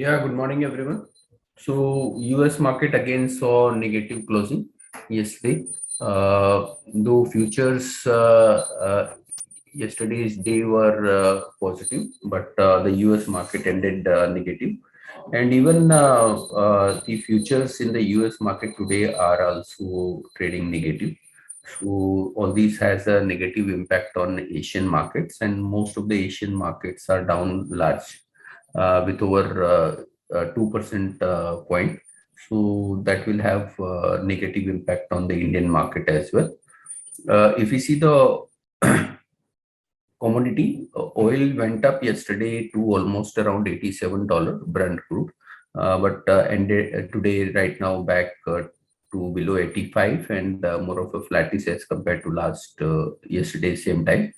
Yeah, good morning, everyone. So, US market again saw negative closing yesterday. Though futures yesterday's day were positive, but the US market ended negative. And even the futures in the US market today are also trading negative. So all these has a negative impact on Asian markets, and most of the Asian markets are down large with over 2% point. So that will have negative impact on the Indian market as well. If we see the commodity, oil went up yesterday to almost around $87 Brent crude, but ended today right now back to below 85 and more of a flattish as compared to last yesterday same time.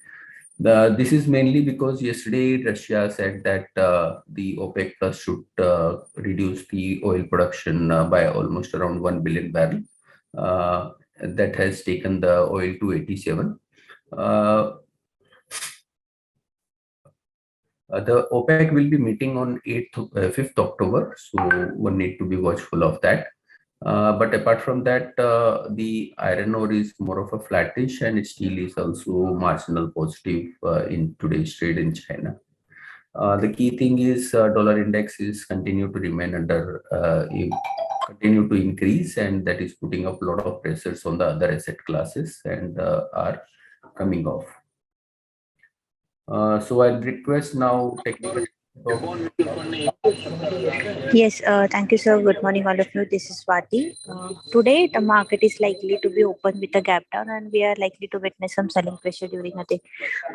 This is mainly because yesterday Russia said that the OPEC Plus should reduce the oil production by almost around 1 billion barrel. That has taken the oil to 87. Uh, the OPEC will be meeting on 5th October, so one need to be watchful of that. But apart from that, the iron ore is more of a flattish and steel is also marginal positive in today's trade in China. The key thing is dollar index is continue to remain under continue to increase, and that is putting up a lot of pressures on the other asset classes and are coming off. So I'll request now technical. Yes, thank you, sir. Good morning, all of you. This is Swati. Today, the market is likely to be open with a gap down, and we are likely to witness some selling pressure during the day.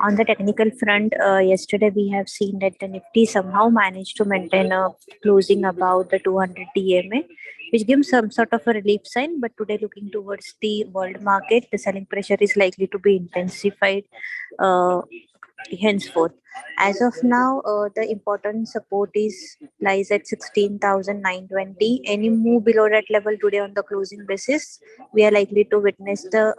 On the technical front, yesterday we have seen that the Nifty somehow managed to maintain a closing above the 200 DMA, which gives some sort of a relief sign. But today, looking towards the world market, the selling pressure is likely to be intensified. Uh, Henceforth, as of now, the important support is lies at 16,920. Any move below that level today on the closing basis, we are likely to witness the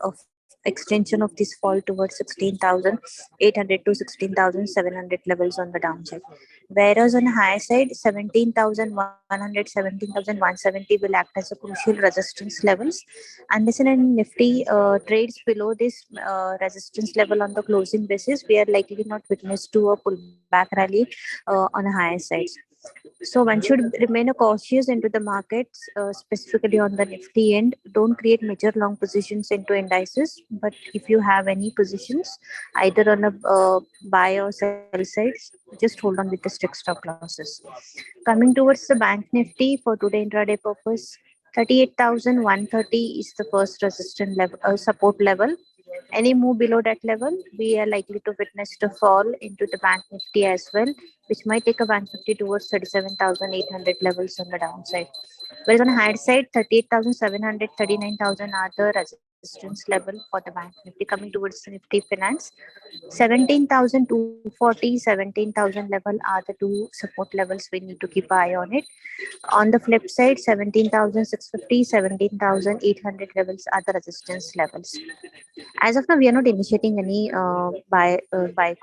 extension of this fall towards 16,800 to 16,700 levels on the downside. Whereas on the higher side, 17,100, 17,170 will act as a crucial resistance levels. And listen, in Nifty trades below this resistance level on the closing basis, we are likely not witness to a pullback rally on a higher side. So one should remain cautious into the markets, specifically on the Nifty end. Don't create major long positions into indices, but if you have any positions, either on a buy or sell sides, just hold on with the strict stop losses. Coming towards the Bank Nifty for today intraday purpose, 38,130 is the first resistance level, support level. Any move below that level, we are likely to witness the fall into the Bank Nifty as well, which might take a Bank Nifty towards 37,800 levels on the downside. Whereas on the higher side, 38,700, 39,000 are the resistance level for the Bank Nifty. Coming towards the Nifty Finance, 17,240, 17,000 level are the two support levels we need to keep eye on it. On the flip side, 17,650, 17,800 levels are the resistance levels. As of now, we are not initiating any buy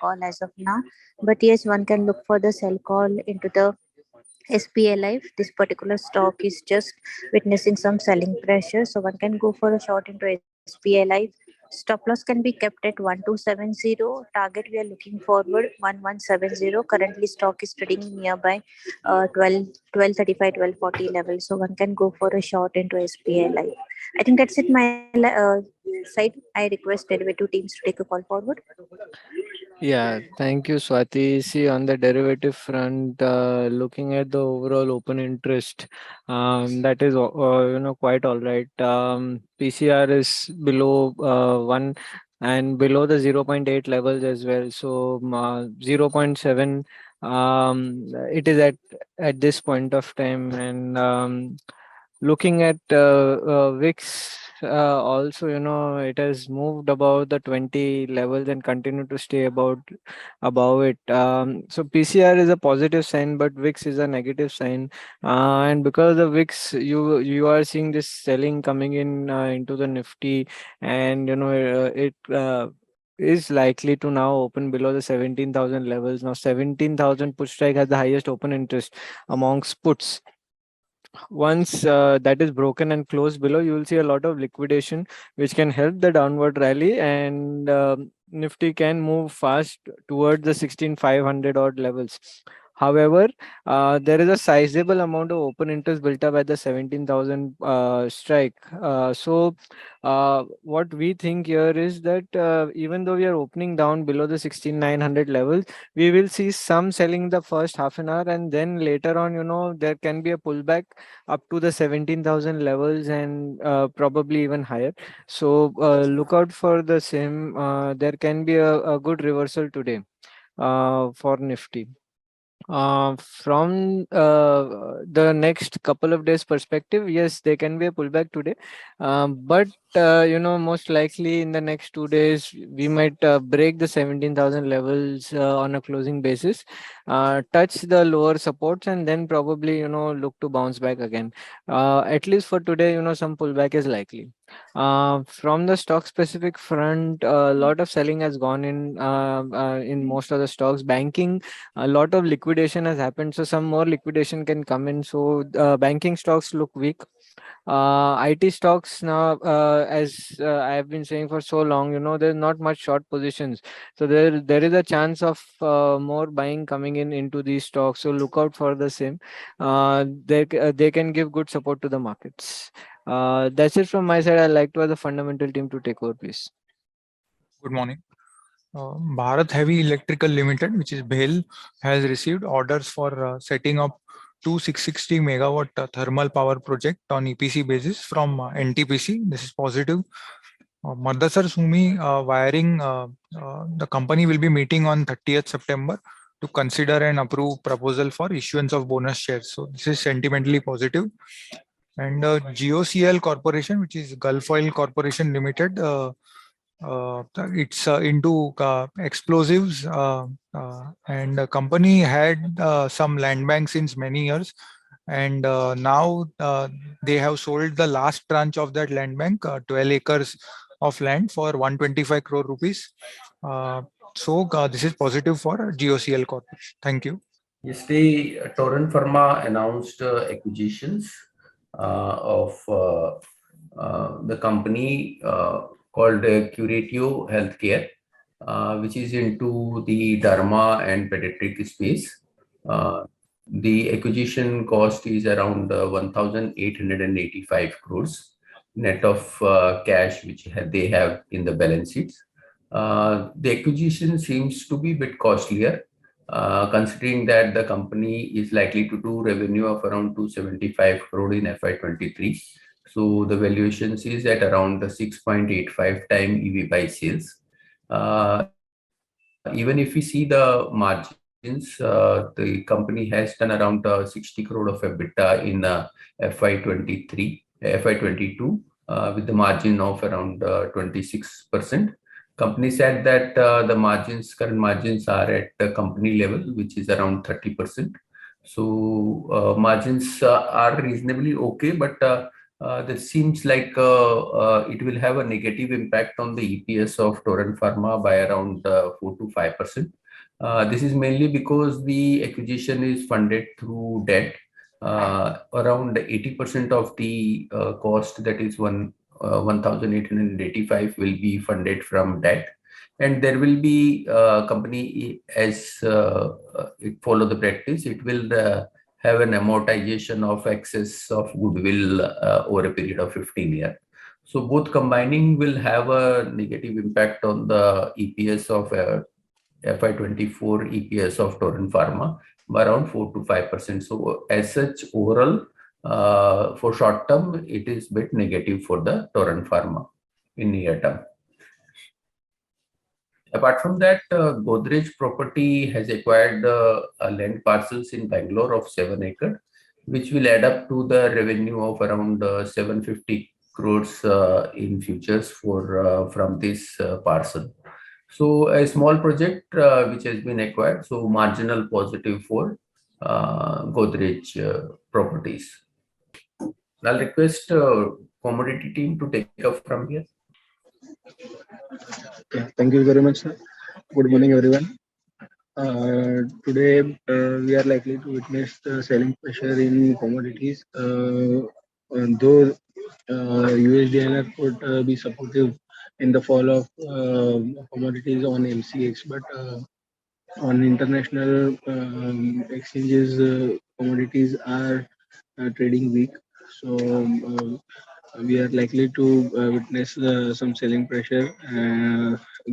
call as of now, but yes, one can look for the sell call into the SPA Life. This particular stock is just witnessing some selling pressure, so one can go for a short into SPA Life. Stop loss can be kept at 1270. Target we are looking forward 1170. Currently, stock is trading nearby 1235, 1240 level. So one can go for a short into SPA Life. I think that's it. My side. I request derivative teams to take a call forward. Yeah, thank you, Swati. See, on the derivative front, looking at the overall open interest, that is, quite all right. PCR is below 1 and below the zero point 0.8 levels as well. So, 0.7, it is at this point of time. And looking at VIX, also, it has moved above the 20 levels and continue to stay above it. So PCR is a positive sign, but VIX is a negative sign. And because of VIX, you are seeing this selling coming in into the Nifty, and it is likely to now open below the 17,000 levels. Now 17,000 put strike has the highest open interest amongst puts. Once that is broken and closed below, you will see a lot of liquidation, which can help the downward rally, and Nifty can move fast towards the 16,500 odd levels. However, there is a sizable amount of open interest built up at the 17,000 strike. What we think here is that even though we are opening down below the 16,900 levels, we will see some selling the first half an hour, and then later on, there can be a pullback up to the 17,000 levels, and probably even higher. So look out for the same. There can be a good reversal today for Nifty. From the next couple of days perspective, yes, there can be a pullback today, but most likely in the next 2 days we might break the 17,000 levels on a closing basis, touch the lower supports, and then probably look to bounce back again. At least for today, some pullback is likely. From the stock specific front, a lot of selling has gone in most of the stocks. Banking, a lot of liquidation has happened, so some more liquidation can come in. So banking stocks look weak. IT stocks now, as I have been saying for so long, there's not much short positions, so there is a chance of more buying coming in into these stocks. So look out for the same. They can give good support to the markets. That's it from my side. I'd like to have the fundamental team to take over, please. Good morning. Bharat Heavy Electrical Limited, which is BHEL, has received orders for setting up two 660 megawatt thermal power project on EPC basis from NTPC. This is positive. Madasar Sumi Wiring, the company will be meeting on 30th September to consider and approve proposal for issuance of bonus shares. So this is sentimentally positive. And GOCL Corporation, which is Gulf Oil Corporation Limited, it's into explosives, and the company had some land bank since many years, and now they have sold the last tranche of that land bank, 12 acres of land for 125 crore rupees. This is positive for GOCL Corporation. Thank you. Yesterday, Torrent Pharma announced acquisitions of the company called Curatio Healthcare, which is into the derma and pediatric space. The acquisition cost is around 1,885 crores net of cash which they have in the balance sheets. The acquisition seems to be a bit costlier, considering that the company is likely to do revenue of around 275 crore in FY23. So the valuations is at around the 6.85 time EV by sales. Even if we see the margins, the company has done around 60 crore of EBITDA in FY22 with the margin of around 26%. Company said that current margins are at the company level, which is around 30%. So margins are reasonably okay, but that seems like it will have a negative impact on the EPS of Torrent Pharma by around 4 to 5%. This is mainly because the acquisition is funded through debt. Around 80% of the cost, that is 1,885, will be funded from debt, and there will be company as it follow the practice. It will have an amortization of excess of goodwill over a period of 15 years. So both combining will have a negative impact on the EPS of FY24 EPS of Torrent Pharma by around 4 to 5%. So as such, overall, for short term, it is a bit negative for the Torrent Pharma in near term. Apart from that, Godrej Property has acquired land parcels in Bangalore of 7 acres, which will add up to the revenue of around 750 crores in futures from this parcel. So a small project which has been acquired, so marginal positive for Godrej Properties. I'll request commodity team to take up from here. Yeah, thank you very much, sir. Good morning, everyone. Today, we are likely to witness the selling pressure in commodities. Though USDNR could be supportive in the fall of commodities on MCX, but on international exchanges, commodities are trading weak. So we are likely to witness some selling pressure.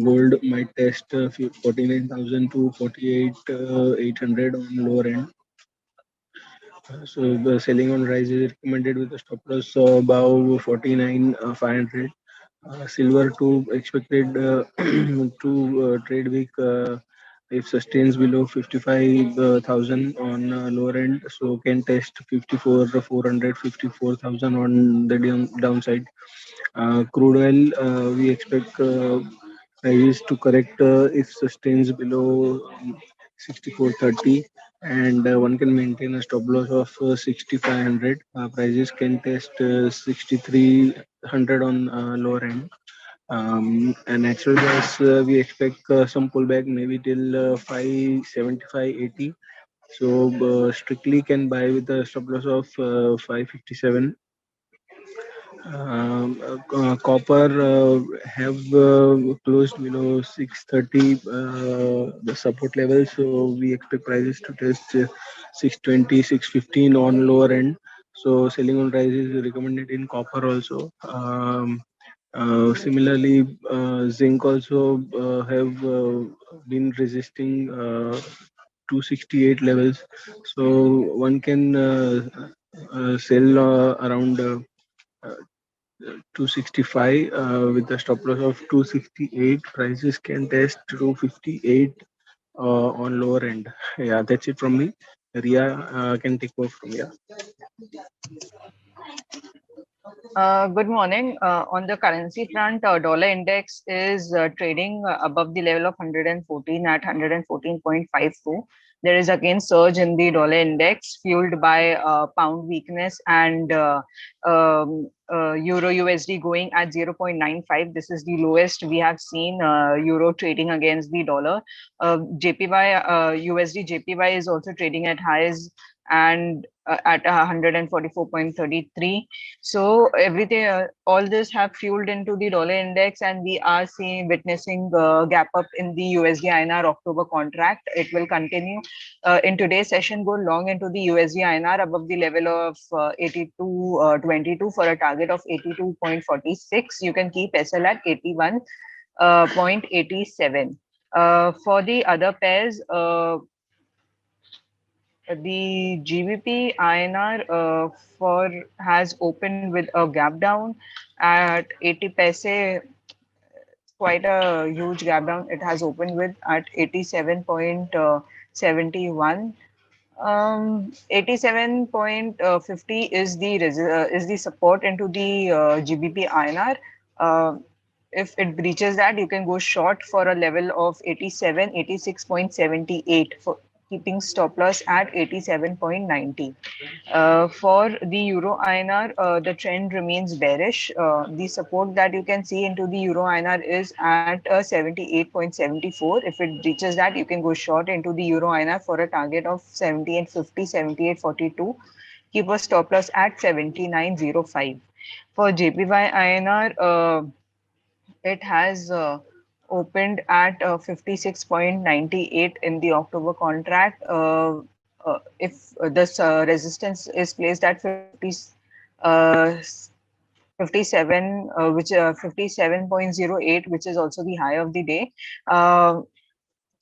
Gold might test 49,000 to 48,800 on lower end. So the selling on rise is recommended with a stop loss above 49,500. Silver to expected to trade week if sustains below 55,000 on lower end, so can test 54 400 54,000 on the downside. Crude oil, we expect prices to correct if sustains below 64.30, and one can maintain a stop loss of 6,500. Prices can test 6,300 on lower end. And natural gas, we expect some pullback maybe till 575.80. So strictly can buy with a stop loss of 557. Copper have closed below 630 the support level, so we expect prices to test 620 on lower end. So selling on rise is recommended in copper also. Similarly, zinc also have been resisting 268 levels, so one can sell around 265 with a stop loss of 268. Prices can test 258 on lower end. Yeah, that's it from me. Ria can take over from here. Good morning. On the currency front, dollar index is trading above the level of 114 at 114.52. There is again surge in the dollar index fueled by pound weakness and Euro USD going at 0.95. This is the lowest we have seen Euro trading against the dollar. JPY USD JPY is also trading at highs and at 144.33. So everything, all this have fueled into the dollar index, and we are seeing witnessing gap up in the USD INR October contract. It will continue in today's session. Go long into the USD INR above the level of 82.22 for a target of 82.46. You can keep SL at 81.87. For the other pairs, the GBP INR for has opened with a gap down at 80 paise, quite a huge gap down. It has opened with at 87.71. 87.50 is the support into the GBP INR. Uh, if it breaches that, you can go short for a level of 87, 86.78 for keeping stop loss at 87.90. For the Euro INR, the trend remains bearish. The support that you can see into the Euro INR is at 78.74. If it breaches that, you can go short into the Euro INR for a target of 78.50, 78.42. Keep a stop loss at 79.05. For JPY INR, it has opened at 56.98 in the October contract. If this resistance is placed at uh, 57, which 57.08, which is also the high of the day.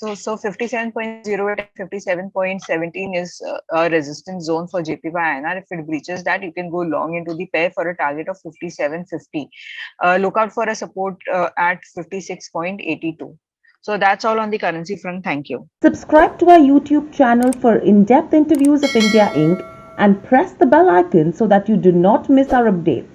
So 57.08 and 57.17 is a resistance zone for JPY INR. If it breaches that, you can go long into the pair for a target of 57.50. Look out for a support at 56.82. So that's all on the currency front. Thank you. Subscribe to our YouTube channel for in depth interviews of India Inc. and press the bell icon so that you do not miss our updates.